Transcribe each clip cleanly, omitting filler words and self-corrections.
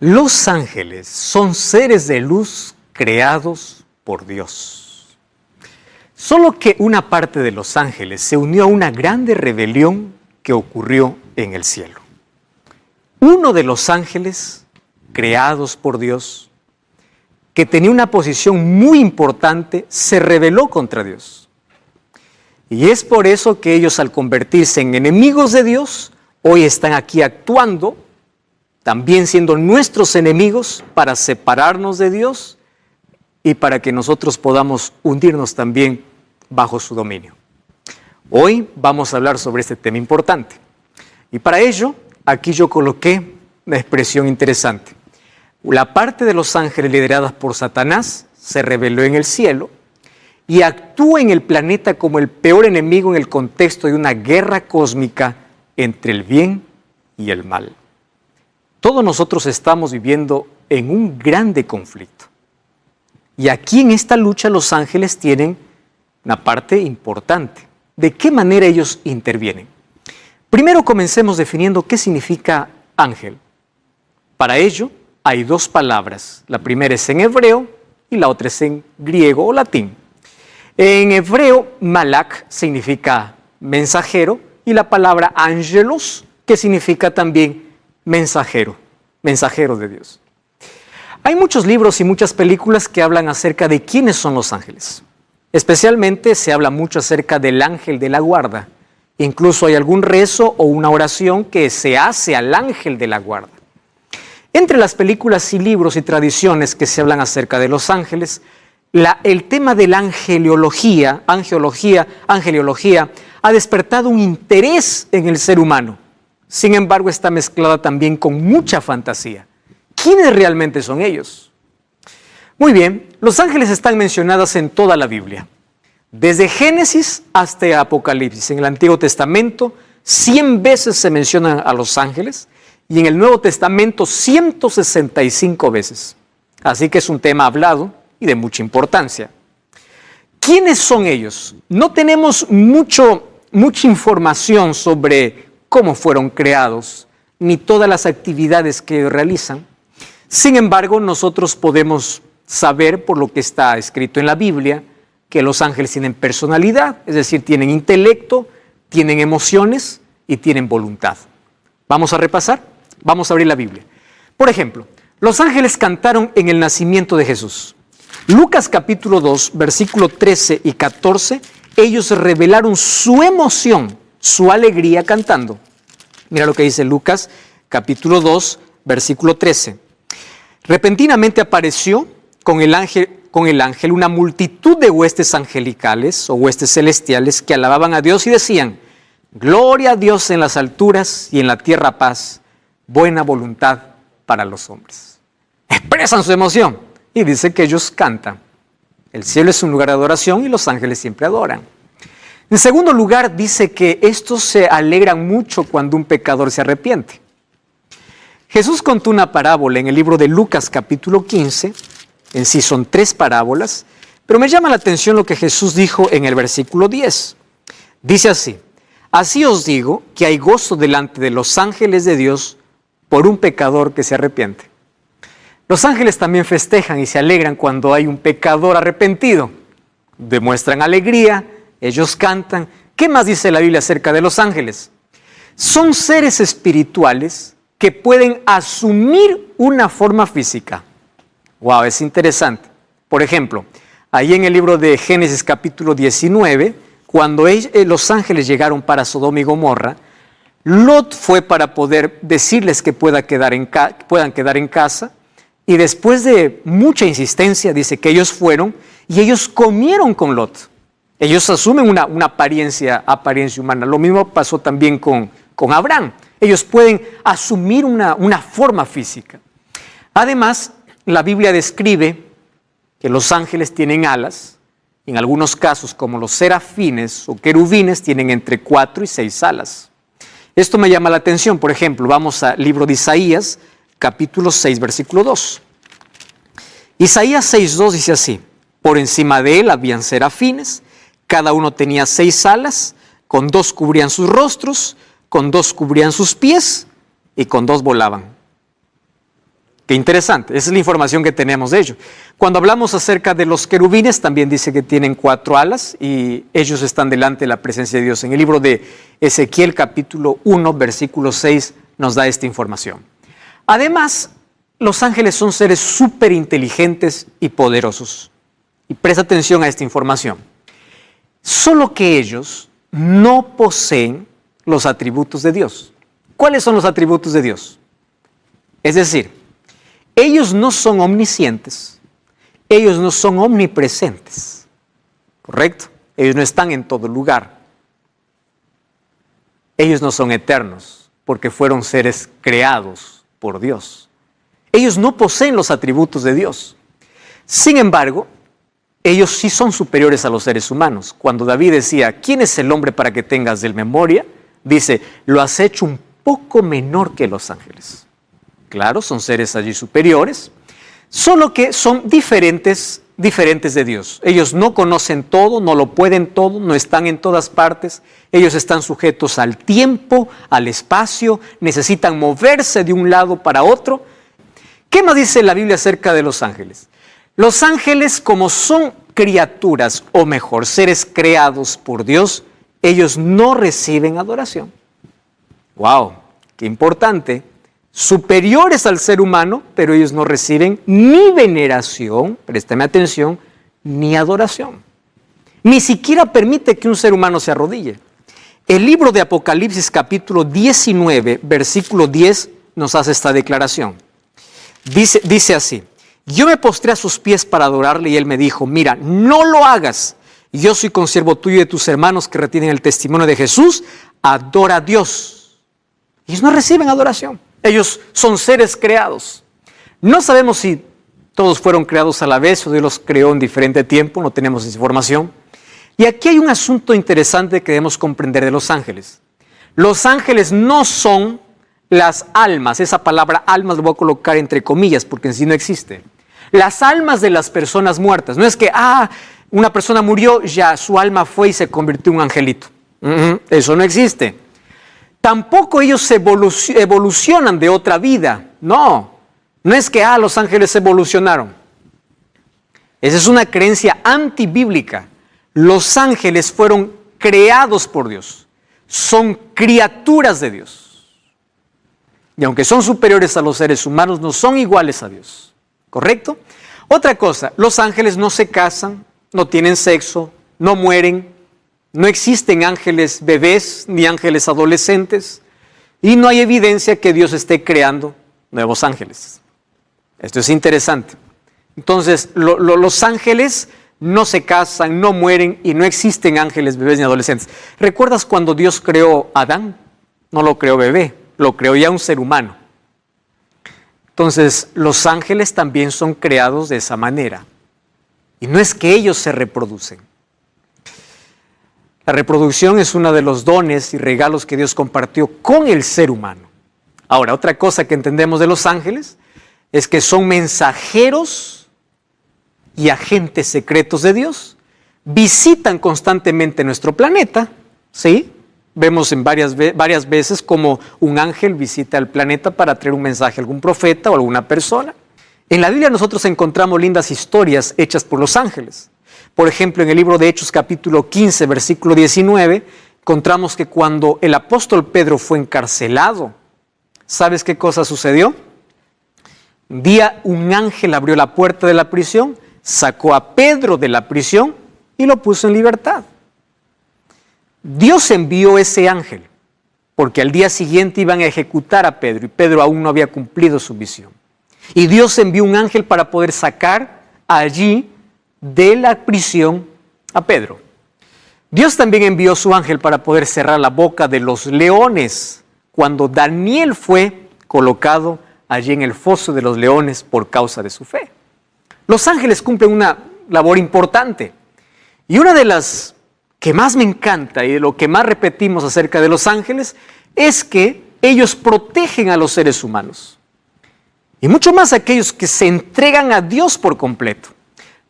Los ángeles son seres de luz creados por Dios. Solo que una parte de los ángeles se unió a una grande rebelión que ocurrió en el cielo. Uno de los ángeles, creados por Dios, que tenía una posición muy importante, se rebeló contra Dios. Y es por eso que ellos, al convertirse en enemigos de Dios, hoy están aquí actuando, también siendo nuestros enemigos, para separarnos de Dios y para que nosotros podamos hundirnos también bajo su dominio. Hoy vamos a hablar sobre este tema importante. Y para ello, aquí yo coloqué una expresión interesante. La parte de los ángeles lideradas por Satanás se rebeló en el cielo y actúa en el planeta como el peor enemigo en el contexto de una guerra cósmica entre el bien y el mal. Todos nosotros estamos viviendo en un grande conflicto. Y aquí en esta lucha los ángeles tienen una parte importante. ¿De qué manera ellos intervienen? Primero comencemos definiendo qué significa ángel. Para ello hay dos palabras. La primera es en hebreo y la otra es en griego o latín. En hebreo, malak significa mensajero y la palabra ángelos, que significa también mensajero, mensajero de Dios. Hay muchos libros y muchas películas que hablan acerca de quiénes son los ángeles. Especialmente se habla mucho acerca del ángel de la guarda. Incluso hay algún rezo o una oración que se hace al ángel de la guarda. Entre las películas y libros y tradiciones que se hablan acerca de los ángeles, el tema de la angeliología ha despertado un interés en el ser humano. Sin embargo, está mezclada también con mucha fantasía. ¿Quiénes realmente son ellos? Muy bien, los ángeles están mencionados en toda la Biblia. Desde Génesis hasta Apocalipsis. En el Antiguo Testamento, 100 veces se mencionan a los ángeles y en el Nuevo Testamento, 165 veces. Así que es un tema hablado y de mucha importancia. ¿Quiénes son ellos? No tenemos mucha información sobre cómo fueron creados, ni todas las actividades que realizan. Sin embargo, nosotros podemos saber por lo que está escrito en la Biblia que los ángeles tienen personalidad, es decir, tienen intelecto, tienen emociones y tienen voluntad. ¿Vamos a repasar? Vamos a abrir la Biblia. Por ejemplo, los ángeles cantaron en el nacimiento de Jesús. Lucas capítulo 2, versículo 13 y 14, ellos revelaron su emoción, su alegría cantando. Mira lo que dice Lucas capítulo 2, versículo 13. Repentinamente apareció con el ángel una multitud de huestes angelicales o huestes celestiales que alababan a Dios y decían: gloria a Dios en las alturas y en la tierra paz, buena voluntad para los hombres. Expresan su emoción y dice que ellos cantan. El cielo es un lugar de adoración y los ángeles siempre adoran. En segundo lugar, dice que estos se alegran mucho cuando un pecador se arrepiente. Jesús contó una parábola en el libro de Lucas capítulo 15, en sí son 3 parábolas, pero me llama la atención lo que Jesús dijo en el versículo 10. Dice así: así os digo que hay gozo delante de los ángeles de Dios por un pecador que se arrepiente. Los ángeles también festejan y se alegran cuando hay un pecador arrepentido. Demuestran alegría, ellos cantan. ¿Qué más dice la Biblia acerca de los ángeles? Son seres espirituales que pueden asumir una forma física. Wow, es interesante. Por ejemplo, ahí en el libro de Génesis capítulo 19, cuando los ángeles llegaron para Sodoma y Gomorra, Lot fue para poder decirles que puedan quedar en casa, y después de mucha insistencia dice que ellos fueron y ellos comieron con Lot. Ellos asumen una apariencia humana. Lo mismo pasó también con Abraham. Ellos pueden asumir una forma física. Además, la Biblia describe que los ángeles tienen alas. En algunos casos, como los serafines o querubines, tienen entre 4 y 6 alas. Esto me llama la atención. Por ejemplo, vamos al libro de Isaías, capítulo 6, versículo 2. Isaías 6:2 dice así: por encima de él habían serafines, cada uno tenía 6 alas, con 2 cubrían sus rostros, con 2 cubrían sus pies y con 2 volaban. Qué interesante, esa es la información que tenemos de ellos. Cuando hablamos acerca de los querubines, también dice que tienen 4 alas y ellos están delante de la presencia de Dios. En el libro de Ezequiel, capítulo 1, versículo 6, nos da esta información. Además, los ángeles son seres súper inteligentes y poderosos. Y presta atención a esta información. Solo que ellos no poseen los atributos de Dios. ¿Cuáles son los atributos de Dios? Es decir, ellos no son omniscientes, ellos no son omnipresentes, ¿correcto? Ellos no están en todo lugar. Ellos no son eternos, porque fueron seres creados por Dios. Ellos no poseen los atributos de Dios. Sin embargo, ellos sí son superiores a los seres humanos. Cuando David decía, ¿quién es el hombre para que tengas de él memoria? Dice, lo has hecho un poco menor que los ángeles. Claro, son seres allí superiores, solo que son diferentes de Dios. Ellos no conocen todo, no lo pueden todo, no están en todas partes. Ellos están sujetos al tiempo, al espacio, necesitan moverse de un lado para otro. ¿Qué más dice la Biblia acerca de los ángeles? Los ángeles, como son criaturas, o mejor, seres creados por Dios, ellos no reciben adoración. ¡Wow! ¡Qué importante! Superiores al ser humano, pero ellos no reciben ni veneración, préstame atención, ni adoración. Ni siquiera permite que un ser humano se arrodille. El libro de Apocalipsis capítulo 19, versículo 10 nos hace esta declaración. Dice así, yo me postré a sus pies para adorarle y él me dijo, mira, no lo hagas. Yo soy consiervo tuyo y de tus hermanos que retienen el testimonio de Jesús, adora a Dios. Ellos no reciben adoración. Ellos son seres creados. No sabemos si todos fueron creados a la vez o Dios los creó en diferente tiempo, no tenemos esa información. Y aquí hay un asunto interesante que debemos comprender de los ángeles. Los ángeles no son las almas, esa palabra almas lo voy a colocar entre comillas porque en sí no existe. Las almas de las personas muertas, no es que, una persona murió, ya su alma fue y se convirtió en un angelito. Eso no existe. Tampoco ellos evolucionan de otra vida. No es que los ángeles evolucionaron. Esa es una creencia antibíblica. Los ángeles fueron creados por Dios. Son criaturas de Dios. Y aunque son superiores a los seres humanos, no son iguales a Dios. ¿Correcto? Otra cosa, los ángeles no se casan, no tienen sexo, no mueren. No existen ángeles bebés ni ángeles adolescentes y no hay evidencia que Dios esté creando nuevos ángeles. Esto es interesante. Entonces, los ángeles no se casan, no mueren y no existen ángeles bebés ni adolescentes. ¿Recuerdas cuando Dios creó a Adán? No lo creó bebé, lo creó ya un ser humano. Entonces, los ángeles también son creados de esa manera. Y no es que ellos se reproducen. La reproducción es uno de los dones y regalos que Dios compartió con el ser humano. Ahora, otra cosa que entendemos de los ángeles es que son mensajeros y agentes secretos de Dios. Visitan constantemente nuestro planeta, ¿sí? Vemos en varias veces como un ángel visita el planeta para traer un mensaje a algún profeta o alguna persona. En la Biblia nosotros encontramos lindas historias hechas por los ángeles. Por ejemplo, en el libro de Hechos capítulo 15, versículo 19, encontramos que cuando el apóstol Pedro fue encarcelado, ¿sabes qué cosa sucedió? Un día un ángel abrió la puerta de la prisión, sacó a Pedro de la prisión y lo puso en libertad. Dios envió ese ángel, porque al día siguiente iban a ejecutar a Pedro y Pedro aún no había cumplido su misión. Y Dios envió un ángel para poder sacar allí de la prisión a Pedro. Dios también envió su ángel para poder cerrar la boca de los leones cuando Daniel fue colocado allí en el foso de los leones por causa de su fe. Los ángeles cumplen una labor importante. Y una de las que más me encanta y de lo que más repetimos acerca de los ángeles es que ellos protegen a los seres humanos. Y mucho más aquellos que se entregan a Dios por completo.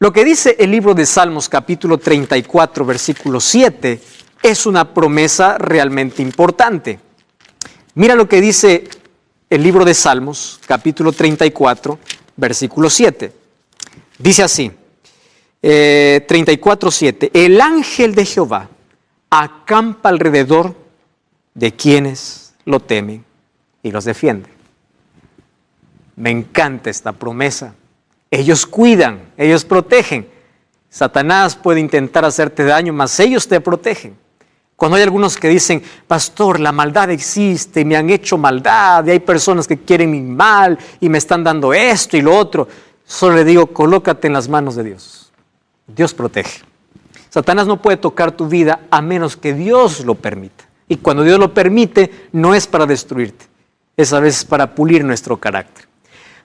Lo que dice el libro de Salmos capítulo 34, versículo 7, es una promesa realmente importante. Mira lo que dice el libro de Salmos, capítulo 34, versículo 7. Dice así, 34, 7. El ángel de Jehová acampa alrededor de quienes lo temen y los defiende. Me encanta esta promesa. Ellos cuidan, ellos protegen. Satanás puede intentar hacerte daño, mas ellos te protegen. Cuando hay algunos que dicen, pastor, la maldad existe, me han hecho maldad, y hay personas que quieren mi mal, y me están dando esto y lo otro, solo le digo, colócate en las manos de Dios. Dios protege. Satanás no puede tocar tu vida a menos que Dios lo permita. Y cuando Dios lo permite, no es para destruirte, es a veces para pulir nuestro carácter.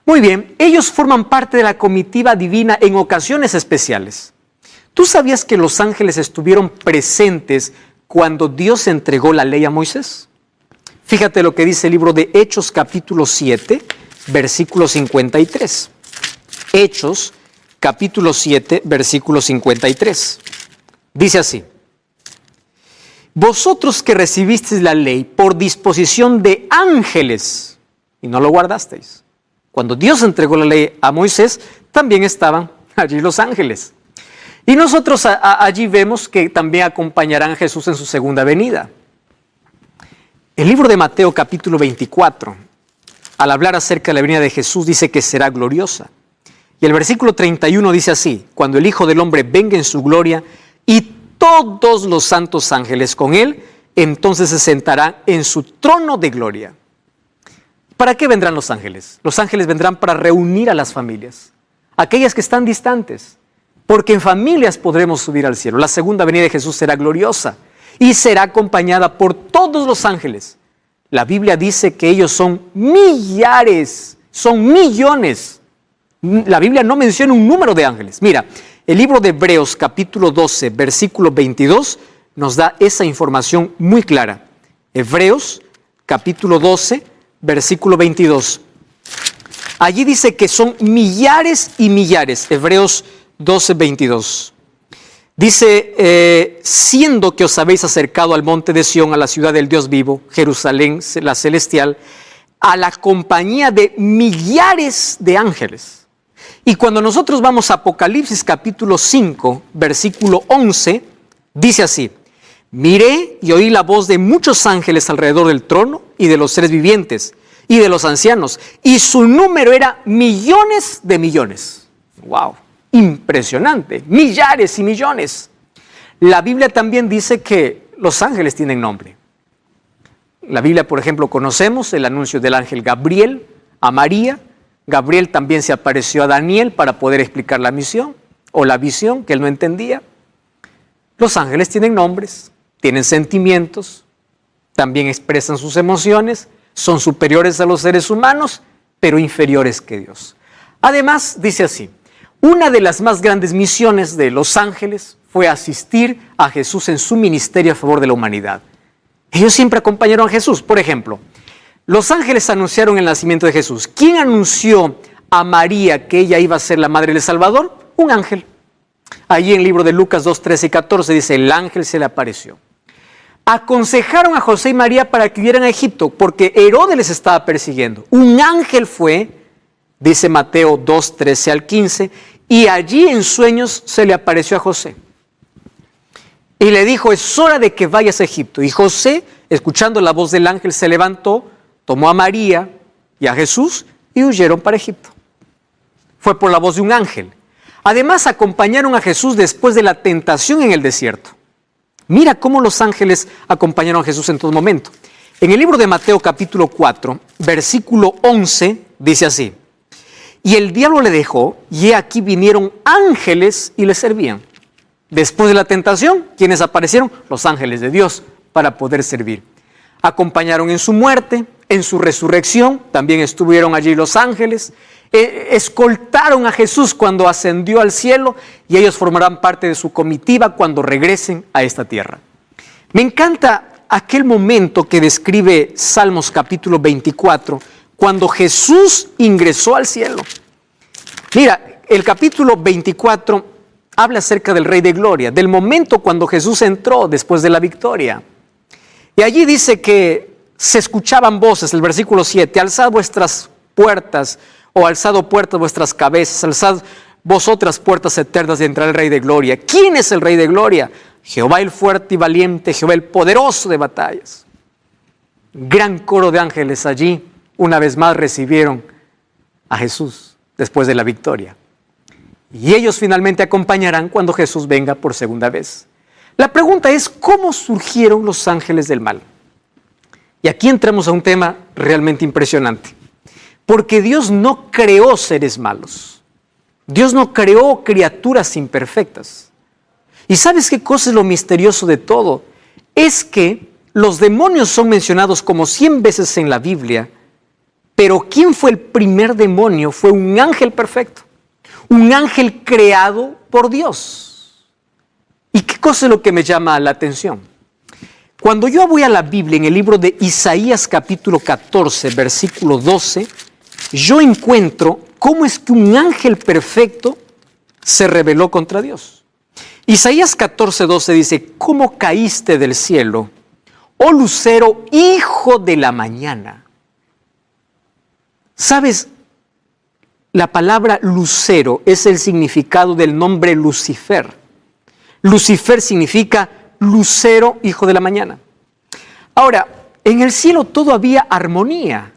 Muy bien, ellos forman parte de la comitiva divina en ocasiones especiales. ¿Tú sabías que los ángeles estuvieron presentes cuando Dios entregó la ley a Moisés? Fíjate lo que dice el libro de Hechos capítulo 7, versículo 53. Hechos capítulo 7, versículo 53. Dice así: vosotros que recibisteis la ley por disposición de ángeles y no lo guardasteis. Cuando Dios entregó la ley a Moisés, también estaban allí los ángeles. Y nosotros allí vemos que también acompañarán a Jesús en su segunda venida. El libro de Mateo capítulo 24, al hablar acerca de la venida de Jesús, dice que será gloriosa. Y el versículo 31 dice así: cuando el Hijo del Hombre venga en su gloria y todos los santos ángeles con él, entonces se sentará en su trono de gloria. ¿Para qué vendrán los ángeles? Los ángeles vendrán para reunir a las familias, aquellas que están distantes, porque en familias podremos subir al cielo. La segunda venida de Jesús será gloriosa y será acompañada por todos los ángeles. La Biblia dice que ellos son millares, son millones. La Biblia no menciona un número de ángeles. Mira, el libro de Hebreos capítulo 12, versículo 22 nos da esa información muy clara. Hebreos capítulo 12, versículo 22. Allí dice que son millares y millares. Hebreos 12, 22. Dice, siendo que os habéis acercado al monte de Sión, a la ciudad del Dios vivo, Jerusalén, la celestial, a la compañía de millares de ángeles. Y cuando nosotros vamos a Apocalipsis capítulo 5, versículo 11, dice así: miré y oí la voz de muchos ángeles alrededor del trono y de los seres vivientes y de los ancianos, y su número era millones de millones. ¡Wow! Impresionante, millares y millones. La Biblia también dice que los ángeles tienen nombre. La Biblia, por ejemplo, conocemos el anuncio del ángel Gabriel a María. Gabriel también se apareció a Daniel para poder explicar la misión o la visión que él no entendía. Los ángeles tienen nombres, tienen sentimientos, también expresan sus emociones, son superiores a los seres humanos, pero inferiores que Dios. Además, dice así: una de las más grandes misiones de los ángeles fue asistir a Jesús en su ministerio a favor de la humanidad. Ellos siempre acompañaron a Jesús. Por ejemplo, los ángeles anunciaron el nacimiento de Jesús. ¿Quién anunció a María que ella iba a ser la madre del Salvador? Un ángel. Allí en el libro de Lucas 2, 13 y 14 dice: el ángel se le apareció. Aconsejaron a José y María para que huyeran a Egipto porque Herodes les estaba persiguiendo. Un ángel fue, dice Mateo 2, 13 al 15, y allí en sueños se le apareció a José. Y le dijo: es hora de que vayas a Egipto. Y José, escuchando la voz del ángel, se levantó, tomó a María y a Jesús y huyeron para Egipto. Fue por la voz de un ángel. Además, acompañaron a Jesús después de la tentación en el desierto. Mira cómo los ángeles acompañaron a Jesús en todo momento. En el libro de Mateo capítulo 4, versículo 11, dice así: y el diablo le dejó, y he aquí vinieron ángeles y le servían. Después de la tentación, ¿quiénes aparecieron? Los ángeles de Dios, para poder servir. Acompañaron en su muerte, en su resurrección, también estuvieron allí los ángeles. Escoltaron a Jesús cuando ascendió al cielo, y ellos formarán parte de su comitiva cuando regresen a esta tierra. Me encanta aquel momento que describe Salmos capítulo 24, cuando Jesús ingresó al cielo. Mira, el capítulo 24 habla acerca del Rey de Gloria, del momento cuando Jesús entró después de la victoria. Y allí dice que se escuchaban voces, el versículo 7, alzad vuestras puertas, o alzado puertas vuestras cabezas, alzad vosotras puertas eternas de entrar el Rey de Gloria. ¿Quién es el Rey de Gloria? Jehová el fuerte y valiente, Jehová el poderoso de batallas. Gran coro de ángeles allí, una vez más recibieron a Jesús después de la victoria. Y ellos finalmente acompañarán cuando Jesús venga por segunda vez. La pregunta es, ¿cómo surgieron los ángeles del mal? Y aquí entramos a un tema realmente impresionante. Porque Dios no creó seres malos. Dios no creó criaturas imperfectas. ¿Y sabes qué cosa es lo misterioso de todo? Es que los demonios son mencionados como 100 veces en la Biblia, pero ¿quién fue el primer demonio? Fue un ángel perfecto. Un ángel creado por Dios. ¿Y qué cosa es lo que me llama la atención? Cuando yo voy a la Biblia, en el libro de Isaías capítulo 14, versículo 12, yo encuentro cómo es que un ángel perfecto se rebeló contra Dios. Isaías 14, 12 dice, ¿cómo caíste del cielo, oh lucero, hijo de la mañana? ¿Sabes? La palabra lucero es el significado del nombre Lucifer. Lucifer significa lucero, hijo de la mañana. Ahora, en el cielo todo había armonía,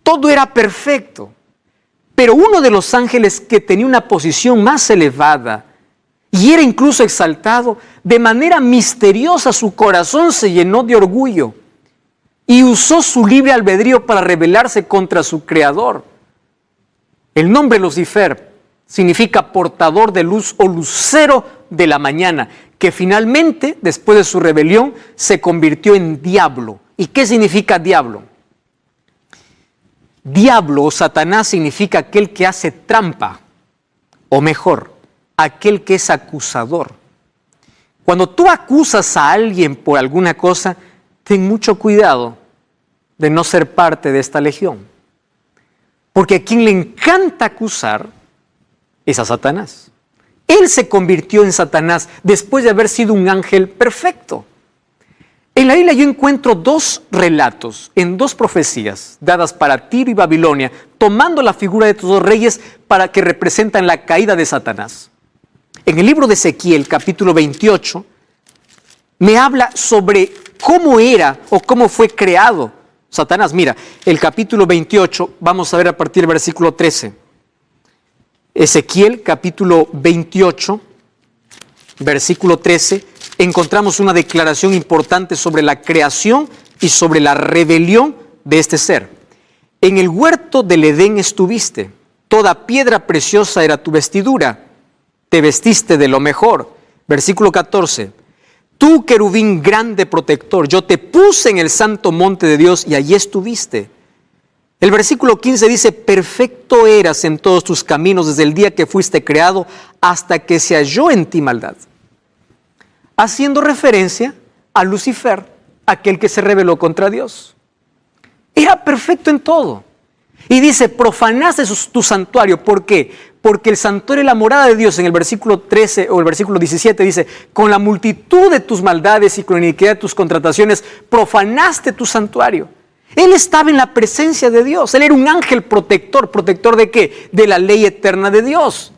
todo era perfecto, pero uno de los ángeles que tenía una posición más elevada y era incluso exaltado, de manera misteriosa su corazón se llenó de orgullo y usó su libre albedrío para rebelarse contra su creador. El nombre Lucifer significa portador de luz o lucero de la mañana, que finalmente, después de su rebelión, se convirtió en diablo. ¿Y qué significa diablo? Diablo o Satanás significa aquel que hace trampa, o mejor, aquel que es acusador. Cuando tú acusas a alguien por alguna cosa, ten mucho cuidado de no ser parte de esta legión. Porque a quien le encanta acusar es a Satanás. Él se convirtió en Satanás después de haber sido un ángel perfecto. En la Biblia yo encuentro dos relatos en dos profecías dadas para Tiro y Babilonia, tomando la figura de estos dos reyes para que representan la caída de Satanás. En el libro de Ezequiel, capítulo 28, me habla sobre cómo era o cómo fue creado Satanás. Mira, el capítulo 28, vamos a ver a partir del versículo 13. Ezequiel, capítulo 28, versículo 13, encontramos una declaración importante sobre la creación y sobre la rebelión de este ser. En el huerto del Edén estuviste, toda piedra preciosa era tu vestidura, te vestiste de lo mejor. Versículo 14, tú querubín grande protector, yo te puse en el santo monte de Dios y allí estuviste. El versículo 15 dice, perfecto eras en todos tus caminos desde el día que fuiste creado hasta que se halló en ti maldad. Haciendo referencia a Lucifer, aquel que se rebeló contra Dios. Era perfecto en todo. Y dice, profanaste tu santuario. ¿Por qué? Porque el santuario es la morada de Dios. En el versículo 13 o el versículo 17 dice, con la multitud de tus maldades y con la iniquidad de tus contrataciones, profanaste tu santuario. Él estaba en la presencia de Dios. Él era un ángel protector. ¿Protector de qué? De la ley eterna de Dios.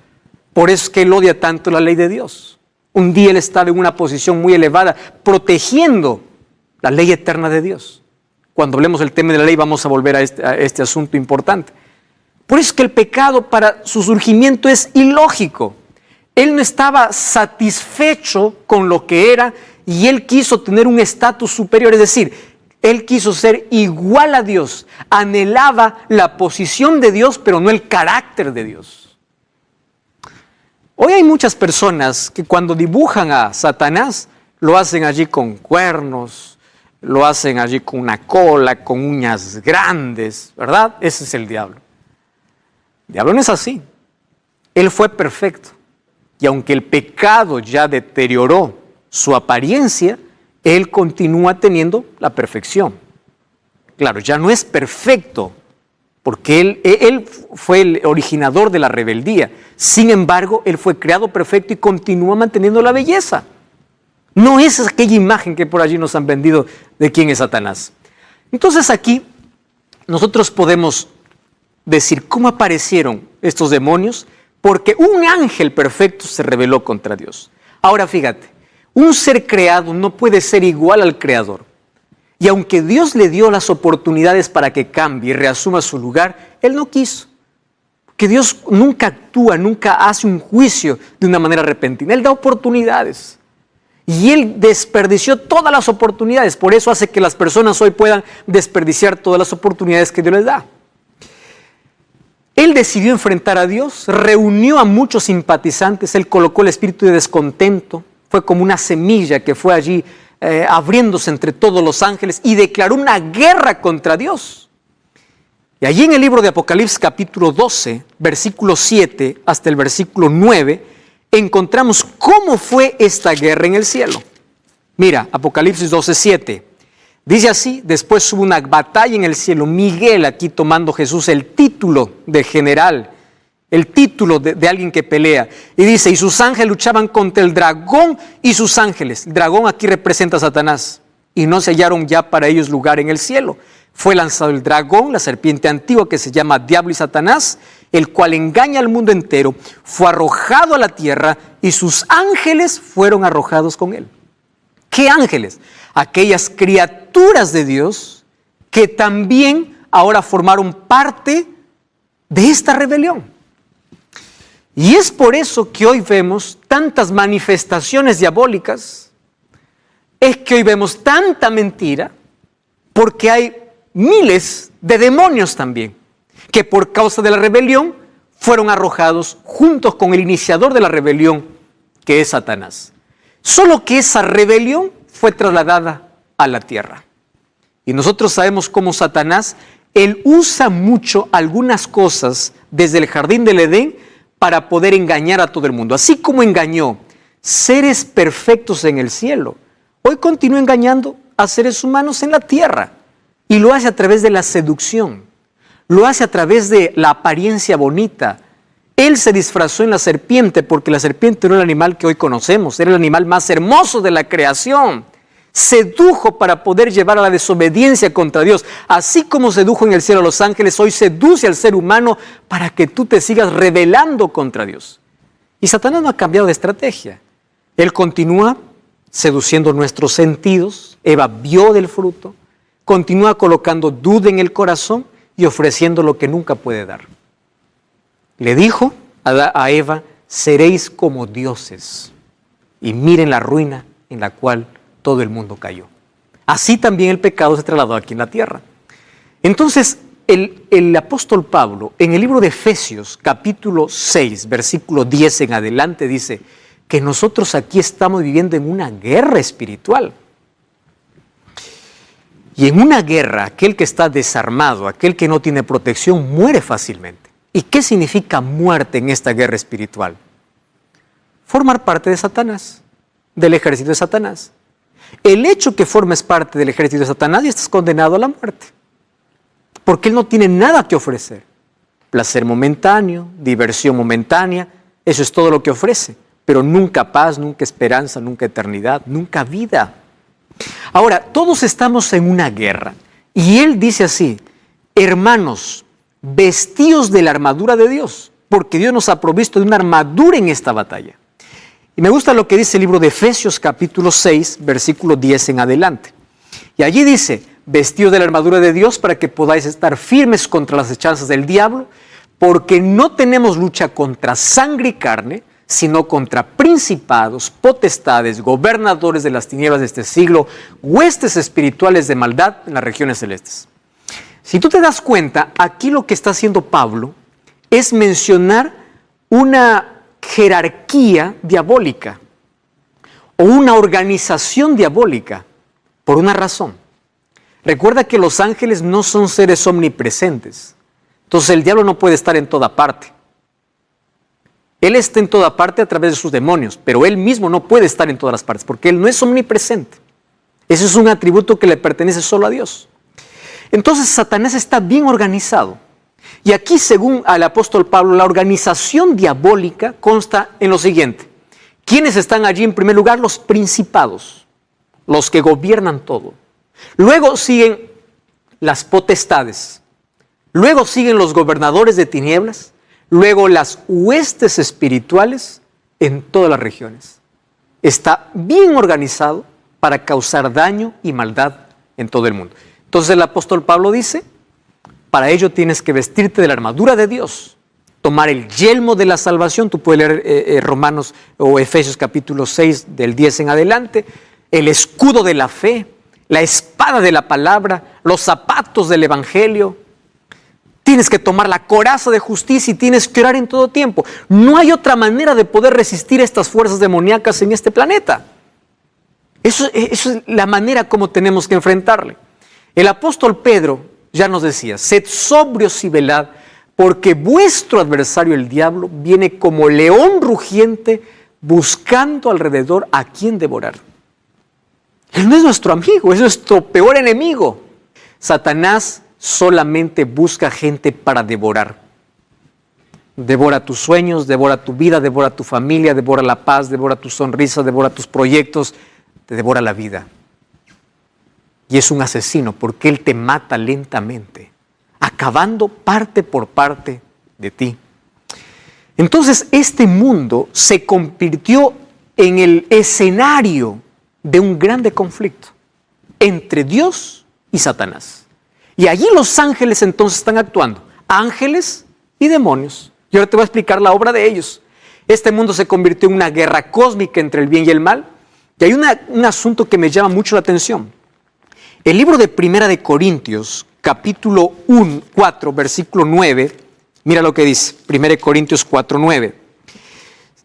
Por eso es que él odia tanto la ley de Dios. Un día él estaba en una posición muy elevada, protegiendo la ley eterna de Dios. Cuando hablemos del tema de la ley vamos a volver a este asunto importante. Por eso es que el pecado para su surgimiento es ilógico. Él no estaba satisfecho con lo que era y él quiso tener un estatus superior, es decir, él quiso ser igual a Dios, anhelaba la posición de Dios, pero no el carácter de Dios. Hoy hay muchas personas que cuando dibujan a Satanás, lo hacen allí con cuernos, lo hacen allí con una cola, con uñas grandes, ¿verdad? Ese es el diablo. El diablo no es así. Él fue perfecto. Y aunque el pecado ya deterioró su apariencia, él continúa teniendo la perfección. Claro, ya no es perfecto, porque él fue el originador de la rebeldía. Sin embargo, él fue creado perfecto y continúa manteniendo la belleza. No es aquella imagen que por allí nos han vendido de quién es Satanás. Entonces aquí nosotros podemos decir cómo aparecieron estos demonios, porque un ángel perfecto se rebeló contra Dios. Ahora fíjate, un ser creado no puede ser igual al creador. Y aunque Dios le dio las oportunidades para que cambie y reasuma su lugar, Él no quiso. Que Dios nunca actúa, nunca hace un juicio de una manera repentina. Él da oportunidades. Y Él desperdició todas las oportunidades. Por eso hace que las personas hoy puedan desperdiciar todas las oportunidades que Dios les da. Él decidió enfrentar a Dios, reunió a muchos simpatizantes, Él colocó el espíritu de descontento, fue como una semilla que fue allí abriéndose entre todos los ángeles y declaró una guerra contra Dios. Y allí en el libro de Apocalipsis capítulo 12, versículo 7 hasta el versículo 9, encontramos cómo fue esta guerra en el cielo. Mira, Apocalipsis 12, 7. Dice así: después hubo una batalla en el cielo, Miguel, aquí tomando Jesús el título de general, el título de alguien que pelea. Y dice, y sus ángeles luchaban contra el dragón y sus ángeles. El dragón aquí representa a Satanás. Y no se hallaron ya para ellos lugar en el cielo. Fue lanzado el dragón, la serpiente antigua que se llama Diablo y Satanás, el cual engaña al mundo entero. Fue arrojado a la tierra y sus ángeles fueron arrojados con él. ¿Qué ángeles? Aquellas criaturas de Dios que también ahora formaron parte de esta rebelión. Y es por eso que hoy vemos tantas manifestaciones diabólicas, es que hoy vemos tanta mentira, porque hay miles de demonios también, que por causa de la rebelión fueron arrojados juntos con el iniciador de la rebelión, que es Satanás. Solo que esa rebelión fue trasladada a la tierra. Y nosotros sabemos cómo Satanás, él usa mucho algunas cosas desde el jardín del Edén para poder engañar a todo el mundo. Así como engañó seres perfectos en el cielo, hoy continúa engañando a seres humanos en la tierra. Y lo hace a través de la seducción, lo hace a través de la apariencia bonita. Él se disfrazó en la serpiente porque la serpiente no era el animal que hoy conocemos, era el animal más hermoso de la creación. Sedujo para poder llevar a la desobediencia contra Dios. Así como sedujo en el cielo a los ángeles, hoy seduce al ser humano para que tú te sigas rebelando contra Dios. Y Satanás no ha cambiado de estrategia. Él continúa seduciendo nuestros sentidos. Eva vio del fruto. Continúa colocando duda en el corazón y ofreciendo lo que nunca puede dar. Le dijo a Eva, seréis como dioses. Y miren la ruina en la cual todo el mundo cayó. Así también el pecado se trasladó aquí en la tierra. Entonces, el apóstol Pablo, en el libro de Efesios, capítulo 6, versículo 10 en adelante, dice que nosotros aquí estamos viviendo en una guerra espiritual. Y en una guerra, aquel que está desarmado, aquel que no tiene protección, muere fácilmente. ¿Y qué significa muerte en esta guerra espiritual? Formar parte de Satanás, del ejército de Satanás. El hecho que formes parte del ejército de Satanás y estás condenado a la muerte. Porque él no tiene nada que ofrecer. Placer momentáneo, diversión momentánea, eso es todo lo que ofrece. Pero nunca paz, nunca esperanza, nunca eternidad, nunca vida. Ahora, todos estamos en una guerra. Y él dice así, hermanos, vestíos de la armadura de Dios, porque Dios nos ha provisto de una armadura en esta batalla. Y me gusta lo que dice el libro de Efesios capítulo 6, versículo 10 en adelante. Y allí dice, vestíos de la armadura de Dios para que podáis estar firmes contra las hechanzas del diablo, porque no tenemos lucha contra sangre y carne, sino contra principados, potestades, gobernadores de las tinieblas de este siglo, huestes espirituales de maldad en las regiones celestes. Si tú te das cuenta, aquí lo que está haciendo Pablo es mencionar una jerarquía diabólica o una organización diabólica por una razón. Recuerda que los ángeles no son seres omnipresentes. Entonces el diablo no puede estar en toda parte. Él está en toda parte a través de sus demonios, pero él mismo no puede estar en todas las partes porque él no es omnipresente. Ese es un atributo que le pertenece solo a Dios. Entonces Satanás está bien organizado. Y aquí, según al apóstol Pablo, la organización diabólica consta en lo siguiente. ¿Quiénes están allí? En primer lugar, los principados, los que gobiernan todo. Luego siguen las potestades, luego siguen los gobernadores de tinieblas, luego las huestes espirituales en todas las regiones. Está bien organizado para causar daño y maldad en todo el mundo. Entonces el apóstol Pablo dice, para ello tienes que vestirte de la armadura de Dios, tomar el yelmo de la salvación. Tú puedes leer Romanos o Efesios capítulo 6 del 10 en adelante, el escudo de la fe, la espada de la palabra, los zapatos del evangelio. Tienes que tomar la coraza de justicia y tienes que orar en todo tiempo. No hay otra manera de poder resistir estas fuerzas demoníacas en este planeta. Eso es la manera como tenemos que enfrentarle. El apóstol Pedro ya nos decía, sed sobrios y velad, porque vuestro adversario el diablo viene como león rugiente buscando alrededor a quien devorar. Él no es nuestro amigo, es nuestro peor enemigo. Satanás solamente busca gente para devorar. Devora tus sueños, devora tu vida, devora tu familia, devora la paz, devora tu sonrisa, devora tus proyectos, te devora la vida. Y es un asesino porque él te mata lentamente, acabando parte por parte de ti. Entonces este mundo se convirtió en el escenario de un grande conflicto entre Dios y Satanás. Y allí los ángeles entonces están actuando, ángeles y demonios. Y ahora te voy a explicar la obra de ellos. Este mundo se convirtió en una guerra cósmica entre el bien y el mal. Y hay un asunto que me llama mucho la atención. El libro de Primera de Corintios, capítulo 4, versículo 9, mira lo que dice, 1 Corintios 4, 9.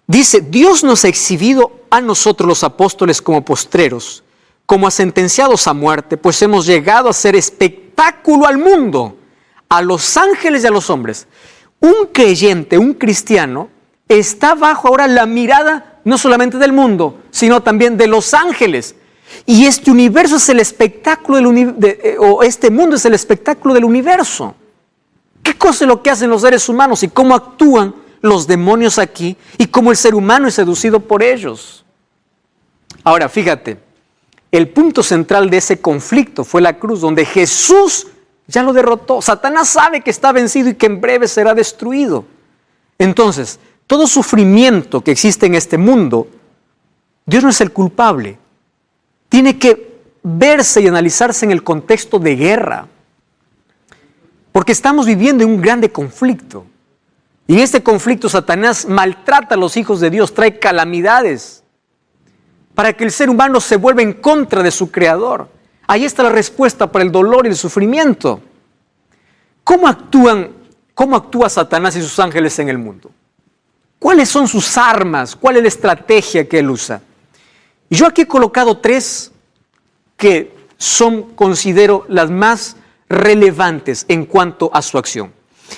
Dice, Dios nos ha exhibido a nosotros los apóstoles como postreros, como a sentenciados a muerte, pues hemos llegado a ser espectáculo al mundo, a los ángeles y a los hombres. Un creyente, un cristiano, está bajo ahora la mirada no solamente del mundo, sino también de los ángeles. Y este universo es el espectáculo o este mundo es el espectáculo del universo. ¿Qué cosa es lo que hacen los seres humanos y cómo actúan los demonios aquí y cómo el ser humano es seducido por ellos? Ahora, fíjate, el punto central de ese conflicto fue la cruz, donde Jesús ya lo derrotó. Satanás sabe que está vencido y que en breve será destruido. Entonces, todo sufrimiento que existe en este mundo, Dios no es el culpable. Tiene que verse y analizarse en el contexto de guerra. Porque estamos viviendo en un grande conflicto. Y en este conflicto Satanás maltrata a los hijos de Dios, trae calamidades para que el ser humano se vuelva en contra de su creador. Ahí está la respuesta para el dolor y el sufrimiento. ¿Cómo actúa Satanás y sus ángeles en el mundo? ¿Cuáles son sus armas? ¿Cuál es la estrategia que él usa? Y yo aquí he colocado 3 que considero las más relevantes en cuanto a su acción.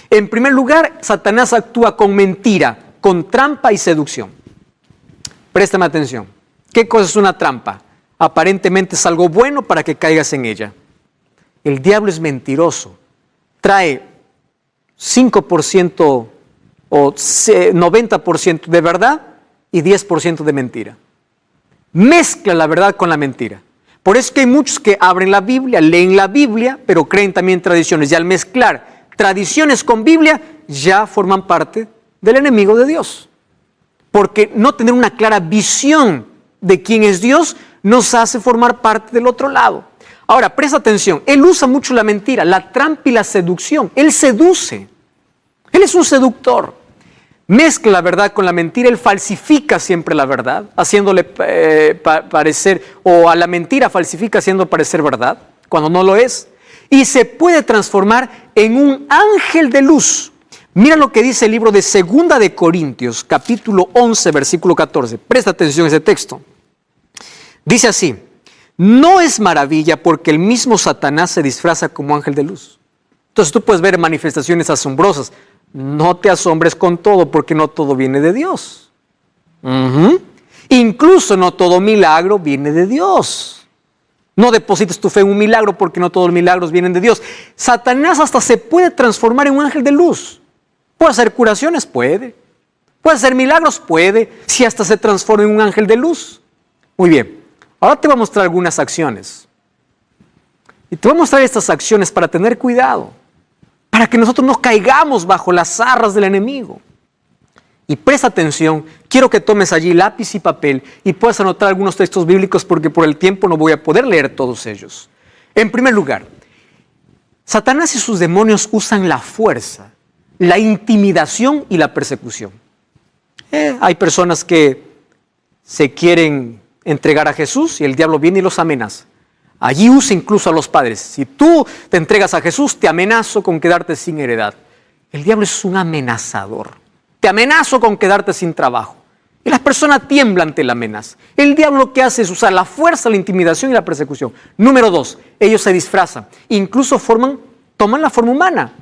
En primer lugar, Satanás actúa con mentira, con trampa y seducción. Préstame atención. ¿Qué cosa es una trampa? Aparentemente es algo bueno para que caigas en ella. El diablo es mentiroso. Trae 5% o 90% de verdad y 10% de mentira. Mezcla la verdad con la mentira. Por eso es que hay muchos que abren la Biblia, leen la Biblia, pero creen también tradiciones. Y al mezclar tradiciones con Biblia, ya forman parte del enemigo de Dios. Porque no tener una clara visión de quién es Dios nos hace formar parte del otro lado. Ahora, presta atención. Él usa mucho la mentira, la trampa y la seducción. Él seduce. Él es un seductor. Mezcla la verdad con la mentira, él falsifica siempre la verdad, haciéndole parecer, o a la mentira falsifica haciendo parecer verdad, cuando no lo es, y se puede transformar en un ángel de luz. Mira lo que dice el libro de 2 de Corintios, capítulo 11, versículo 14. Presta atención a ese texto. Dice así, no es maravilla porque el mismo Satanás se disfraza como ángel de luz. Entonces tú puedes ver manifestaciones asombrosas. No te asombres con todo, porque no todo viene de Dios. Incluso no todo milagro viene de Dios. No deposites tu fe en un milagro, porque no todos los milagros vienen de Dios. Satanás hasta se puede transformar en un ángel de luz. ¿Puede hacer curaciones? Puede. ¿Puede hacer milagros? Puede. Si hasta se transforma en un ángel de luz. Muy bien. Ahora te voy a mostrar algunas acciones. Y te voy a mostrar estas acciones para tener cuidado, para que nosotros no caigamos bajo las zarras del enemigo. Y presta atención, quiero que tomes allí lápiz y papel y puedas anotar algunos textos bíblicos porque por el tiempo no voy a poder leer todos ellos. En primer lugar, Satanás y sus demonios usan la fuerza, la intimidación y la persecución. Hay personas que se quieren entregar a Jesús y el diablo viene y los amenaza. Allí usa incluso a los padres. Si tú te entregas a Jesús, te amenazo con quedarte sin heredad. El diablo es un amenazador. Te amenazo con quedarte sin trabajo. Y las personas tiemblan ante la amenaza. El diablo lo que hace es usar la fuerza, la intimidación y la persecución. Número 2, ellos se disfrazan. Incluso toman la forma humana.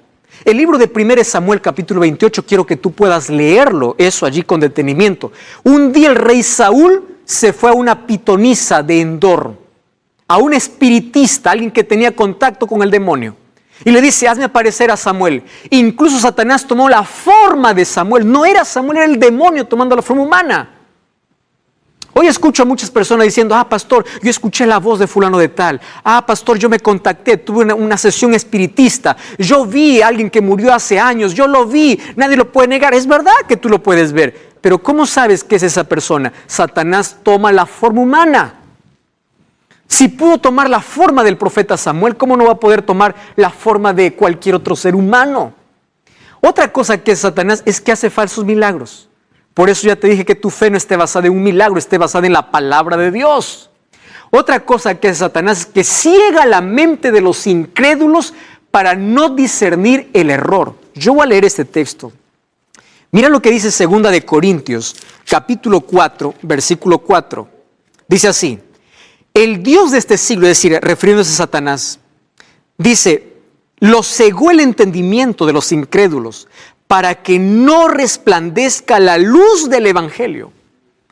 El libro de 1 Samuel capítulo 28, quiero que tú puedas leerlo, eso allí con detenimiento. Un día el rey Saúl se fue a una pitonisa de Endor, a un espiritista, alguien que tenía contacto con el demonio. Y le dice, hazme aparecer a Samuel. Incluso Satanás tomó la forma de Samuel. No era Samuel, era el demonio tomando la forma humana. Hoy escucho a muchas personas diciendo, pastor, yo escuché la voz de fulano de tal. Pastor, yo me contacté, tuve una sesión espiritista. Yo vi a alguien que murió hace años, yo lo vi, nadie lo puede negar. Es verdad que tú lo puedes ver, pero ¿cómo sabes que es esa persona? Satanás toma la forma humana. Si pudo tomar la forma del profeta Samuel, ¿cómo no va a poder tomar la forma de cualquier otro ser humano? Otra cosa que es Satanás es que hace falsos milagros. Por eso ya te dije que tu fe no esté basada en un milagro, esté basada en la palabra de Dios. Otra cosa que es Satanás es que ciega la mente de los incrédulos para no discernir el error. Yo voy a leer este texto. Mira lo que dice 2 de Corintios, capítulo 4, versículo 4. Dice así. El Dios de este siglo, es decir, refiriéndose a Satanás, dice, lo cegó el entendimiento de los incrédulos para que no resplandezca la luz del evangelio.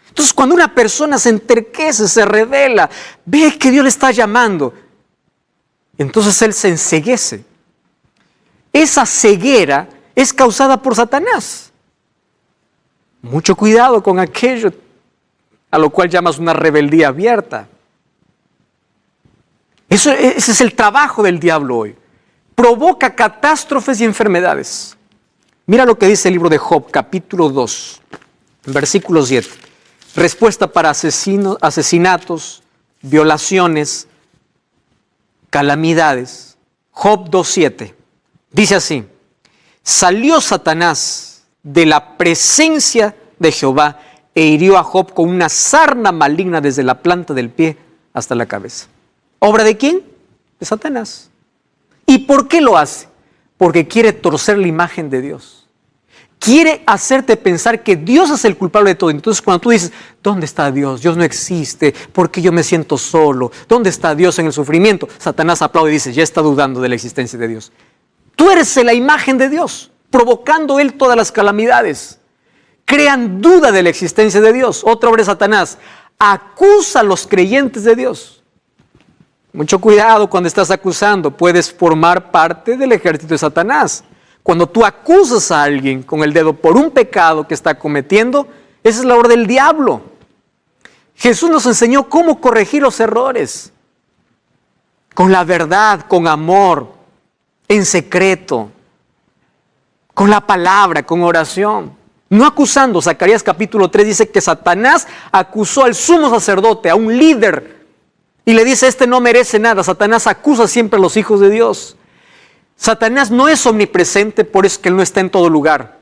Entonces, cuando una persona se enterquece, se revela, ve que Dios le está llamando, entonces él se enceguece. Esa ceguera es causada por Satanás. Mucho cuidado con aquello a lo cual llamas una rebeldía abierta. Ese es el trabajo del diablo hoy. Provoca catástrofes y enfermedades. Mira lo que dice el libro de Job, capítulo 2, versículo 7. Respuesta para asesinatos, violaciones, calamidades. Job 2:7. Dice así, salió Satanás de la presencia de Jehová e hirió a Job con una sarna maligna desde la planta del pie hasta la cabeza. ¿Obra de quién? De Satanás. ¿Y por qué lo hace? Porque quiere torcer la imagen de Dios. Quiere hacerte pensar que Dios es el culpable de todo. Entonces cuando tú dices, ¿dónde está Dios? Dios no existe. ¿Por qué yo me siento solo? ¿Dónde está Dios en el sufrimiento? Satanás aplaude y dice, ya está dudando de la existencia de Dios. Tú eres la imagen de Dios, provocando Él todas las calamidades. Crean duda de la existencia de Dios. Otra obra de Satanás, acusa a los creyentes de Dios. Mucho cuidado cuando estás acusando, puedes formar parte del ejército de Satanás. Cuando tú acusas a alguien con el dedo por un pecado que está cometiendo, esa es la obra del diablo. Jesús nos enseñó cómo corregir los errores. Con la verdad, con amor, en secreto, con la palabra, con oración. No acusando. Zacarías capítulo 3 dice que Satanás acusó al sumo sacerdote, a un líder, y le dice, este no merece nada. Satanás acusa siempre a los hijos de Dios. Satanás no es omnipresente, por eso es que Él no está en todo lugar.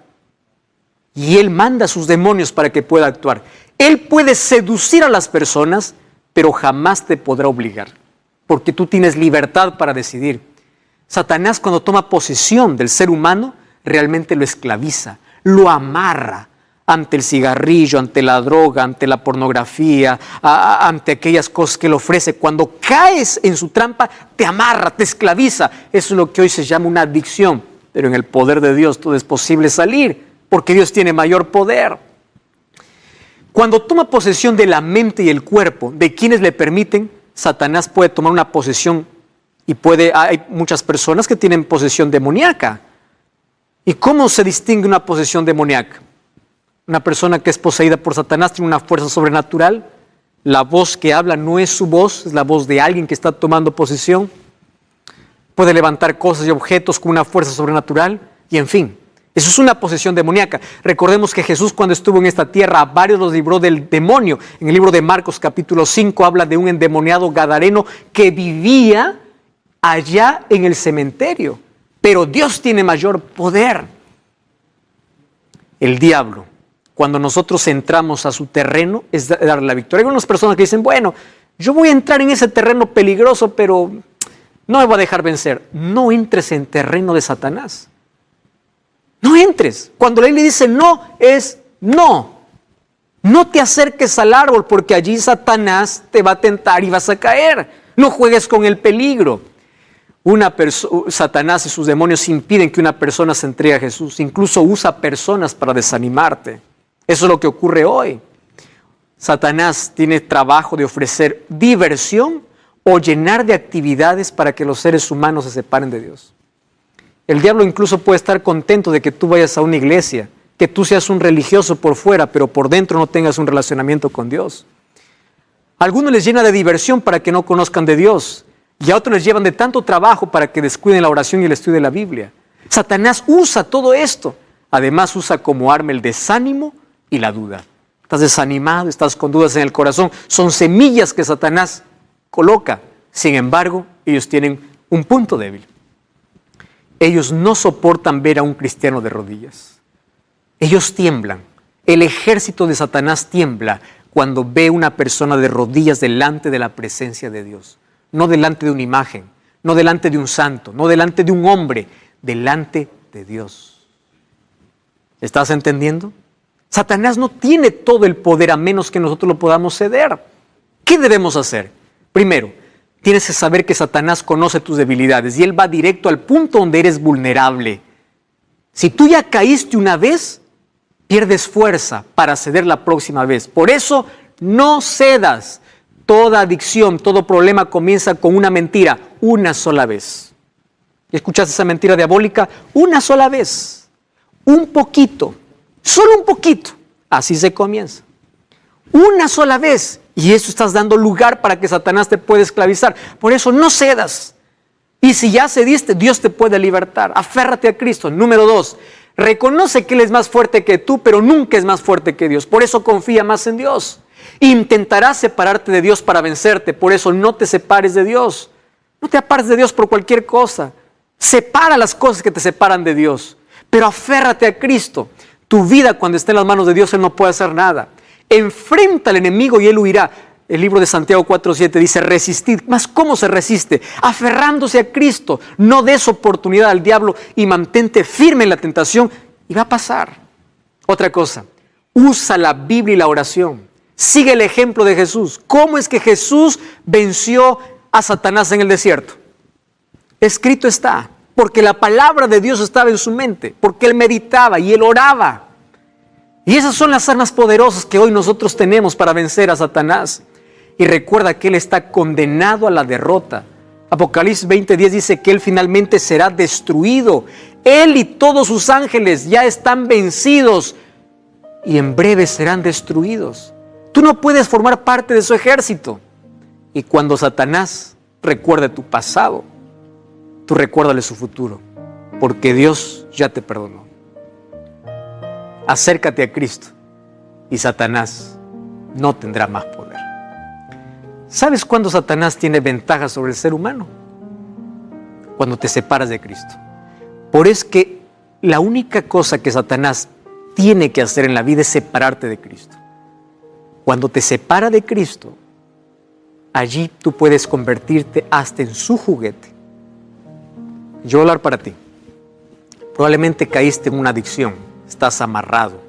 Y Él manda a sus demonios para que pueda actuar. Él puede seducir a las personas, pero jamás te podrá obligar, porque tú tienes libertad para decidir. Satanás, cuando toma posesión del ser humano, realmente lo esclaviza, lo amarra ante el cigarrillo, ante la droga, ante la pornografía, ante aquellas cosas que le ofrece. Cuando caes en su trampa, te amarra, te esclaviza. Eso es lo que hoy se llama una adicción. Pero en el poder de Dios todo es posible salir, porque Dios tiene mayor poder. Cuando toma posesión de la mente y el cuerpo de quienes le permiten, Satanás puede tomar una posesión y hay muchas personas que tienen posesión demoníaca. ¿Y cómo se distingue una posesión demoníaca? Una persona que es poseída por Satanás tiene una fuerza sobrenatural. La voz que habla no es su voz, es la voz de alguien que está tomando posesión. puede levantar cosas y objetos con una fuerza sobrenatural y en fin. Eso es una posesión demoníaca. Recordemos que Jesús cuando estuvo en esta tierra a varios los libró del demonio. En el libro de Marcos capítulo 5 habla de un endemoniado gadareno que vivía allá en el cementerio. Pero Dios tiene mayor poder. El diablo, cuando nosotros entramos a su terreno, es darle la victoria. Hay unas personas que dicen, bueno, yo voy a entrar en ese terreno peligroso, pero no me voy a dejar vencer. No entres en terreno de Satanás. No entres. Cuando la Biblia dice no, es no. No te acerques al árbol porque allí Satanás te va a tentar y vas a caer. No juegues con el peligro. Satanás y sus demonios impiden que una persona se entregue a Jesús. Incluso usa personas para desanimarte. Eso es lo que ocurre hoy. Satanás tiene trabajo de ofrecer diversión o llenar de actividades para que los seres humanos se separen de Dios. El diablo incluso puede estar contento de que tú vayas a una iglesia, que tú seas un religioso por fuera, pero por dentro no tengas un relacionamiento con Dios. A algunos les llena de diversión para que no conozcan de Dios, y a otros les llevan de tanto trabajo para que descuiden la oración y el estudio de la Biblia. Satanás usa todo esto. Además usa como arma el desánimo y la duda. Estás desanimado, estás con dudas en el corazón. Son semillas que Satanás coloca. Sin embargo, ellos tienen un punto débil. Ellos no soportan ver a un cristiano de rodillas. Ellos tiemblan. El ejército de Satanás tiembla cuando ve una persona de rodillas delante de la presencia de Dios. No delante de una imagen, no delante de un santo, no delante de un hombre, delante de Dios. ¿Estás entendiendo? Satanás no tiene todo el poder a menos que nosotros lo podamos ceder. ¿Qué debemos hacer? Primero, tienes que saber que Satanás conoce tus debilidades y él va directo al punto donde eres vulnerable. Si tú ya caíste una vez, pierdes fuerza para ceder la próxima vez. Por eso, no cedas. Toda adicción, todo problema comienza con una mentira, una sola vez. ¿Escuchaste esa mentira diabólica? Una sola vez. Un poquito, solo un poquito. Así se comienza. Una sola vez. Y eso estás dando lugar para que Satanás te pueda esclavizar. Por eso no cedas. Y si ya cediste, Dios te puede libertar. Aférrate a Cristo. Número 2, reconoce que Él es más fuerte que tú, pero nunca es más fuerte que Dios. Por eso confía más en Dios. Intentarás separarte de Dios para vencerte. Por eso no te separes de Dios. No te apartes de Dios por cualquier cosa. Separa las cosas que te separan de Dios. Pero aférrate a Cristo. Tu vida cuando esté en las manos de Dios, Él no puede hacer nada. Enfrenta al enemigo y él huirá. El libro de Santiago 4:7 dice resistid. ¿Mas cómo se resiste? Aferrándose a Cristo. No des oportunidad al diablo y mantente firme en la tentación y va a pasar. Otra cosa, usa la Biblia y la oración. Sigue el ejemplo de Jesús. ¿Cómo es que Jesús venció a Satanás en el desierto? Escrito está, porque la palabra de Dios estaba en su mente, porque él meditaba y él oraba. Y esas son las armas poderosas que hoy nosotros tenemos para vencer a Satanás. Y recuerda que él está condenado a la derrota. Apocalipsis 20:10 dice que él finalmente será destruido. Él y todos sus ángeles ya están vencidos y en breve serán destruidos. Tú no puedes formar parte de su ejército. Y cuando Satanás recuerde tu pasado, tú recuérdale su futuro, porque Dios ya te perdonó. Acércate a Cristo y Satanás no tendrá más poder. ¿Sabes cuándo Satanás tiene ventaja sobre el ser humano? Cuando te separas de Cristo. Por eso es que la única cosa que Satanás tiene que hacer en la vida es separarte de Cristo. Cuando te separa de Cristo, allí tú puedes convertirte hasta en su juguete. Yo voy a hablar para ti. Probablemente caíste en una adicción. Estás amarrado,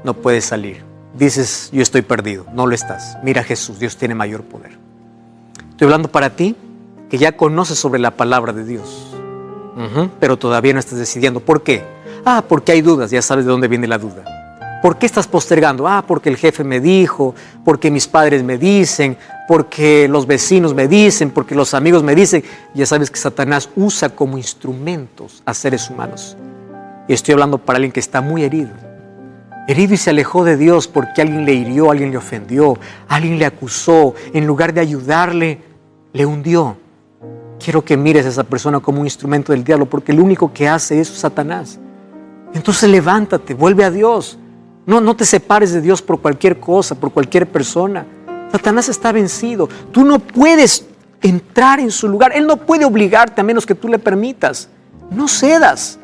no puedes salir. Dices, yo estoy perdido. No lo estás. Mira a Jesús, Dios tiene mayor poder. Estoy hablando para ti que ya conoces sobre la palabra de Dios, pero todavía no estás decidiendo. ¿Por qué? Porque hay dudas. Ya sabes de dónde viene la duda. ¿Por qué estás postergando? Porque el jefe me dijo, porque mis padres me dicen, porque los vecinos me dicen, porque los amigos me dicen. Ya sabes que Satanás usa como instrumentos a seres humanos. Y estoy hablando para alguien que está muy herido. Herido y se alejó de Dios porque alguien le hirió, alguien le ofendió, alguien le acusó. En lugar de ayudarle, le hundió. quiero que mires a esa persona como un instrumento del diablo, porque el único que hace eso es Satanás. Entonces levántate, vuelve a Dios. No te separes de Dios por cualquier cosa, por cualquier persona. Satanás está vencido. Tú no puedes entrar en su lugar. Él no puede obligarte a menos que tú le permitas. No cedas.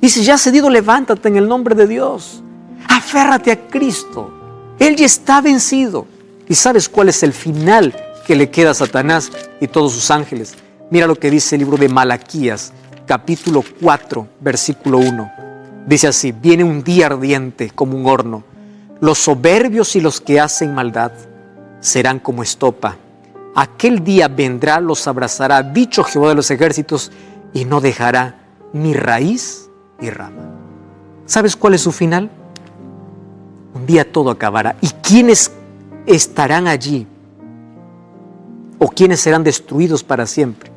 Dice, ya has cedido, levántate en el nombre de Dios. Aférrate a Cristo. Él ya está vencido. ¿Y sabes cuál es el final que le queda a Satanás y todos sus ángeles? Mira lo que dice el libro de Malaquías, capítulo 4, versículo 1. Dice así, viene un día ardiente como un horno. Los soberbios y los que hacen maldad serán como estopa. Aquel día vendrá, los abrazará, dicho Jehová de los ejércitos, y no dejará ni raíz ni rama. ¿Sabes cuál es su final? Un día todo acabará. ¿Y quiénes estarán allí? ¿O quiénes serán destruidos para siempre?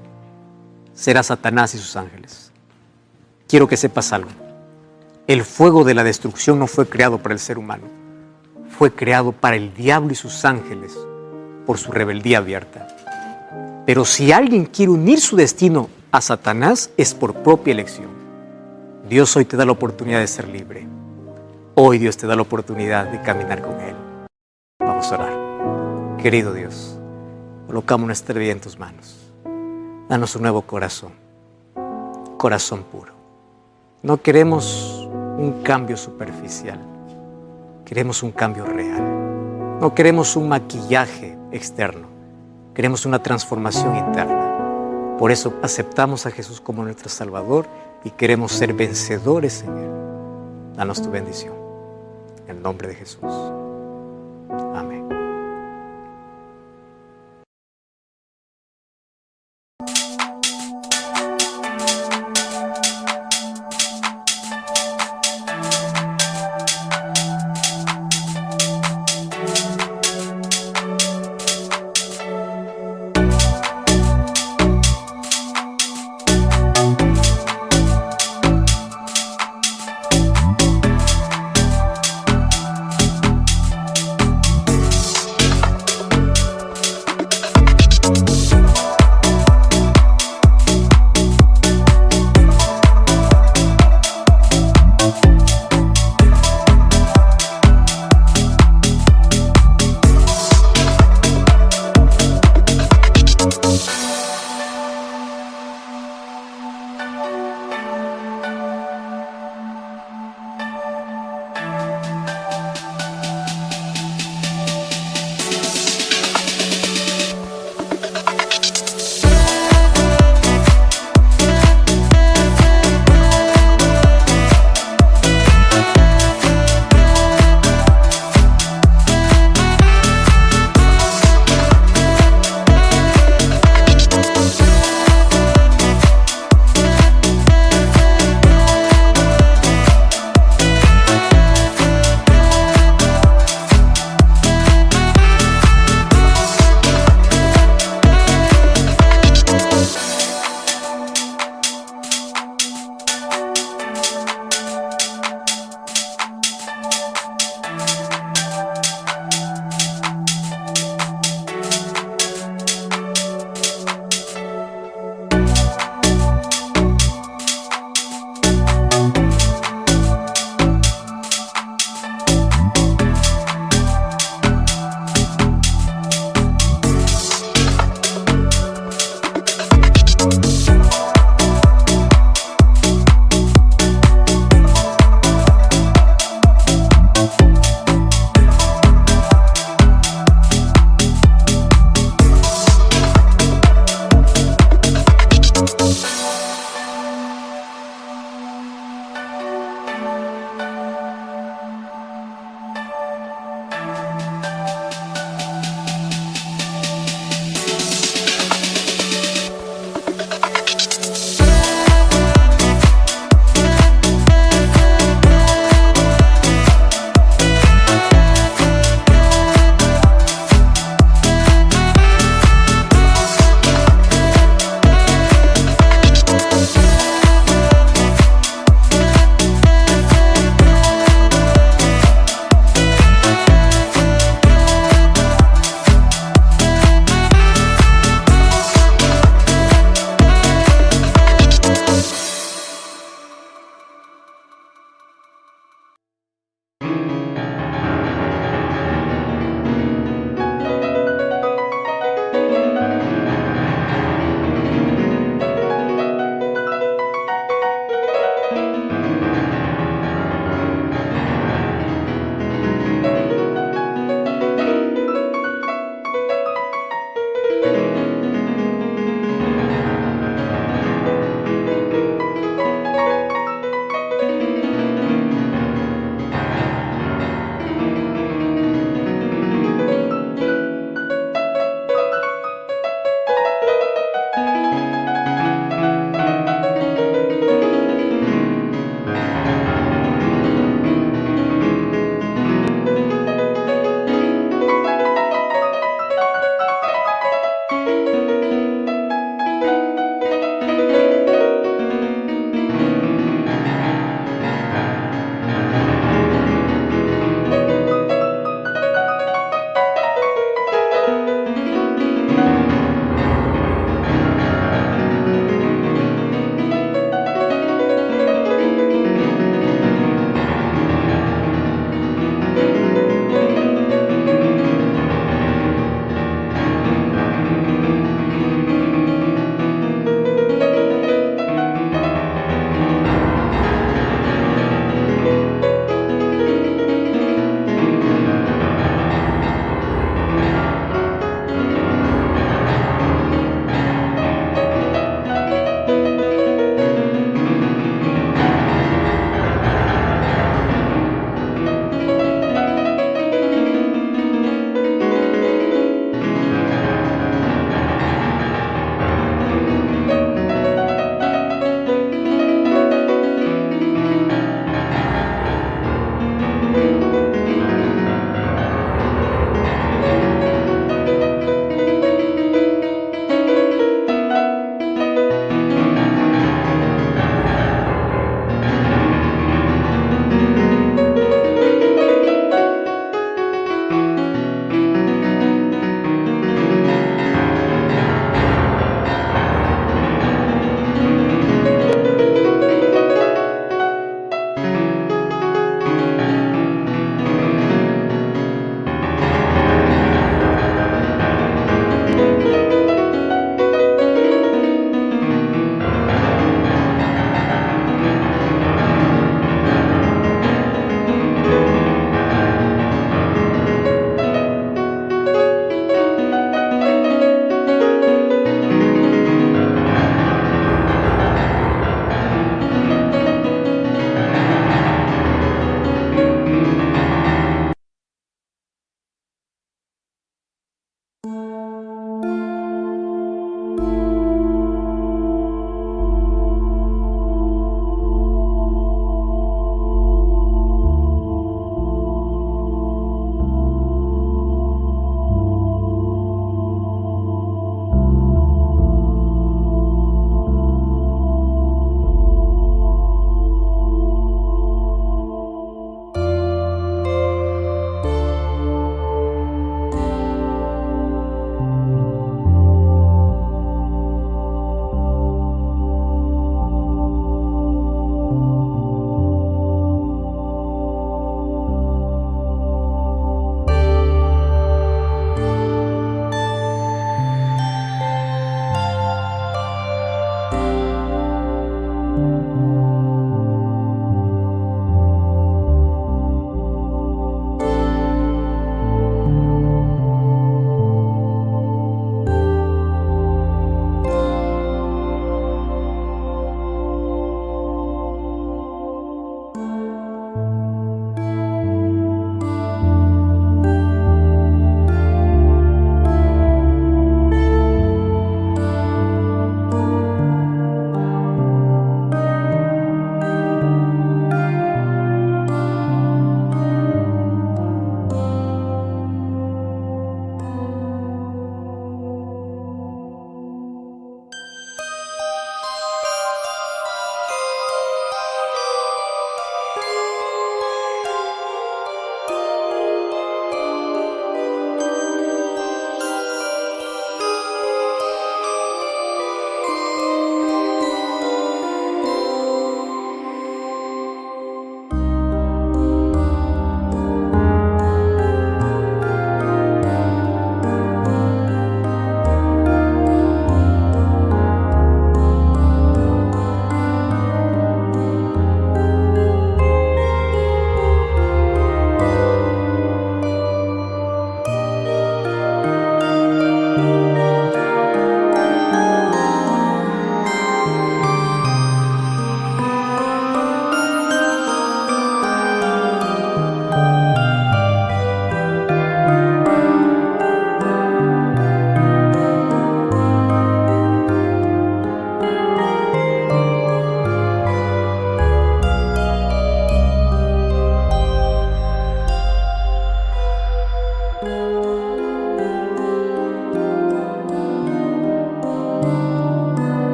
Será Satanás y sus ángeles. Quiero que sepas algo. El fuego de la destrucción no fue creado para el ser humano. Fue creado para el diablo y sus ángeles por su rebeldía abierta. Pero si alguien quiere unir su destino a Satanás, es por propia elección. Dios hoy te da la oportunidad de ser libre. Hoy Dios te da la oportunidad de caminar con Él. Vamos a orar. Querido Dios, colocamos nuestra vida en tus manos. Danos un nuevo corazón, corazón puro. No queremos un cambio superficial, queremos un cambio real. No queremos un maquillaje externo, queremos una transformación interna. Por eso aceptamos a Jesús como nuestro Salvador y queremos ser vencedores en Él. Danos tu bendición. En el nombre de Jesús. Amén.